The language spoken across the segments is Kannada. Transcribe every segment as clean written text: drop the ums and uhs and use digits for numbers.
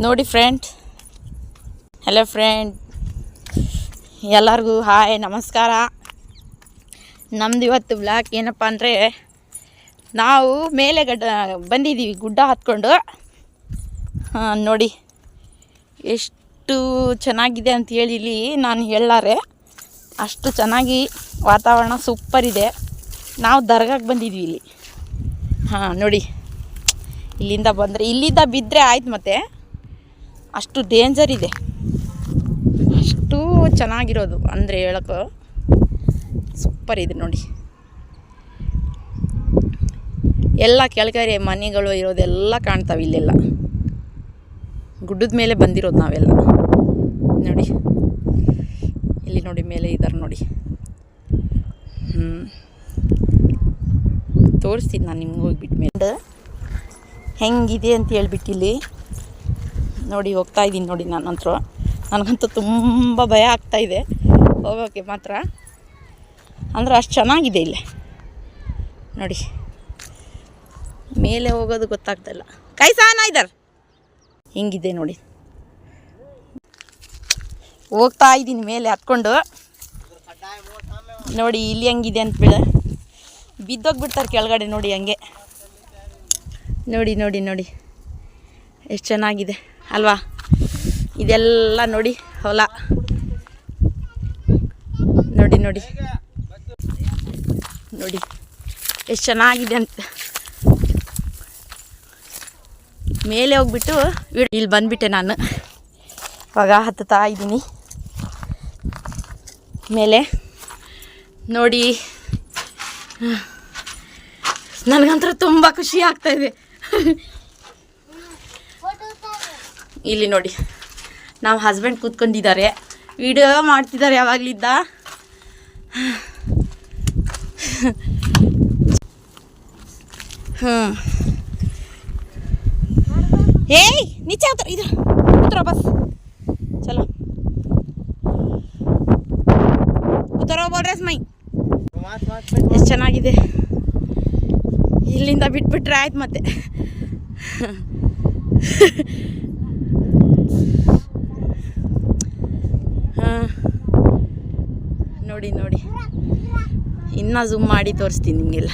ನೋಡಿ ಫ್ರೆಂಡ್, ಹಲೋ ಫ್ರೆಂಡ್, ಎಲ್ಲರಿಗೂ ಹಾಯ್ ನಮಸ್ಕಾರ. ನಮ್ದು ಇವತ್ತು ಬ್ಲಾಗ್ ಏನಪ್ಪ ಅಂದರೆ, ನಾವು ಮೇಲೆ ಬಂದಿದ್ದೀವಿ ಗುಡ್ಡ ಹತ್ಕೊಂಡು. ನೋಡಿ ಎಷ್ಟು ಚೆನ್ನಾಗಿದೆ ಅಂತೇಳಿ ಇಲ್ಲಿ ನಾನು ಹೇಳಾರೆ, ಅಷ್ಟು ಚೆನ್ನಾಗಿ ವಾತಾವರಣ ಸೂಪರ್ ಇದೆ. ನಾವು ದರ್ಗಾಕ್ಕೆ ಬಂದಿದ್ವಿ ಇಲ್ಲಿ. ನೋಡಿ, ಇಲ್ಲಿಂದ ಬಂದರೆ ಇಲ್ಲಿಂದ ಬಿದ್ದರೆ ಆಯ್ತು, ಮತ್ತೆ ಅಷ್ಟು ಡೇಂಜರ್ ಇದೆ, ಅಷ್ಟು ಚೆನ್ನಾಗಿರೋದು ಅಂದರೆ ಹೇಳೋಕ್ಕೆ ಸೂಪರ್ ಇದೆ. ನೋಡಿ, ಎಲ್ಲ ಕೆಳಗಡೆ ಮನೆಗಳು ಇರೋದೆಲ್ಲ ಕಾಣ್ತಾವೆ. ಇಲ್ಲೆಲ್ಲ ಗುಡ್ಡದ ಮೇಲೆ ಬಂದಿರೋದು ನಾವೆಲ್ಲ. ನೋಡಿ ಇಲ್ಲಿ ನೋಡಿ, ಮೇಲೆ ಇದ್ದಾರೆ ನೋಡಿ. ತೋರಿಸ್ತೀನಿ ನಾನು ನಿಮ್ಗೆ ಹೋಗ್ಬಿಟ್ಟು ಮೇಲೆ ಹೆಂಗಿದೆ ಅಂತ ಹೇಳ್ಬಿಟ್ಟು. ಇಲ್ಲಿ ನೋಡಿ ಹೋಗ್ತಾ ಇದ್ದೀನಿ ನೋಡಿ. ನನಗಂತೂ ತುಂಬ ಭಯ ಆಗ್ತಾಯಿದೆ ಹೋಗೋಕ್ಕೆ ಮಾತ್ರ. ಅಂದರೆ ಅಷ್ಟು ಚೆನ್ನಾಗಿದೆ ಇಲ್ಲಿ. ನೋಡಿ ಮೇಲೆ ಹೋಗೋದು ಗೊತ್ತಾಗ್ತಾಯಿಲ್ಲ. ಕೈಸಾನ ಇದ್ದಾರೆ ಹಿಂಗಿದೆ ನೋಡಿ. ಹೋಗ್ತಾ ಇದ್ದೀನಿ ಮೇಲೆ ಹತ್ಕೊಂಡು. ನೋಡಿ ಇಲ್ಲಿ ಹೆಂಗಿದೆ ಅಂತ ಬಿದ್ದೋಗ್ಬಿಡ್ತಾರೆ ಕೆಳಗಡೆ. ನೋಡಿ ಹಂಗೆ ನೋಡಿ ನೋಡಿ ನೋಡಿ ಎಷ್ಟು ಚೆನ್ನಾಗಿದೆ ಅಲ್ವಾ? ಇದೆಲ್ಲ ನೋಡಿ ಹೊಲ. ನೋಡಿ ನೋಡಿ ನೋಡಿ ಎಷ್ಟು ಚೆನ್ನಾಗಿದೆ ಅಂತ. ಮೇಲೆ ಹೋಗ್ಬಿಟ್ಟು ಇಲ್ಲಿ ಬಂದುಬಿಟ್ಟೆ ನಾನು. ಇವಾಗ ಹತ್ತುತ್ತಾ ಇದ್ದೀನಿ ಮೇಲೆ. ನೋಡಿ ನನಗಂತೂ ತುಂಬ ಖುಷಿ ಆಗ್ತಾಯಿದೆ. ಇಲ್ಲಿ ನೋಡಿ, ನಾವು ಹಸ್ಬೆಂಡ್ ಕೂತ್ಕೊಂಡಿದ್ದಾರೆ, ವಿಡಿಯೋ ಮಾಡ್ತಿದ್ದಾರೆ ಯಾವಾಗಲಿದ್ದ. ಏಯ್ नीचे उतरो बस, चलो उतरो बोल रहे स्मೈ. ಎಷ್ಟು ಚೆನ್ನಾಗಿದೆ. ಇಲ್ಲಿಂದ ಬಿಟ್ಬಿಟ್ರೆ ಆಯ್ತು ಮತ್ತೆ. ನೋಡಿ ನೋಡಿ, ಇನ್ನೂ ಝೂಮ್ ಮಾಡಿ ತೋರಿಸ್ತೀನಿ ನಿಮಗೆಲ್ಲ.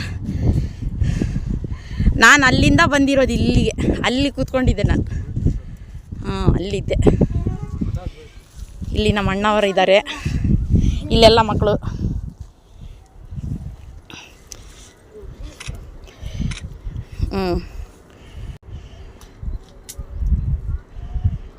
ನಾನು ಅಲ್ಲಿಂದ ಬಂದಿರೋದು ಇಲ್ಲಿಗೆ. ಅಲ್ಲಿ ಕೂತ್ಕೊಂಡಿದ್ದೆ ನಾನು. ಅಲ್ಲಿದ್ದೆ. ಇಲ್ಲಿ ನಮ್ಮ ಅಣ್ಣವರು ಇದ್ದಾರೆ, ಇಲ್ಲೆಲ್ಲ ಮಕ್ಕಳು.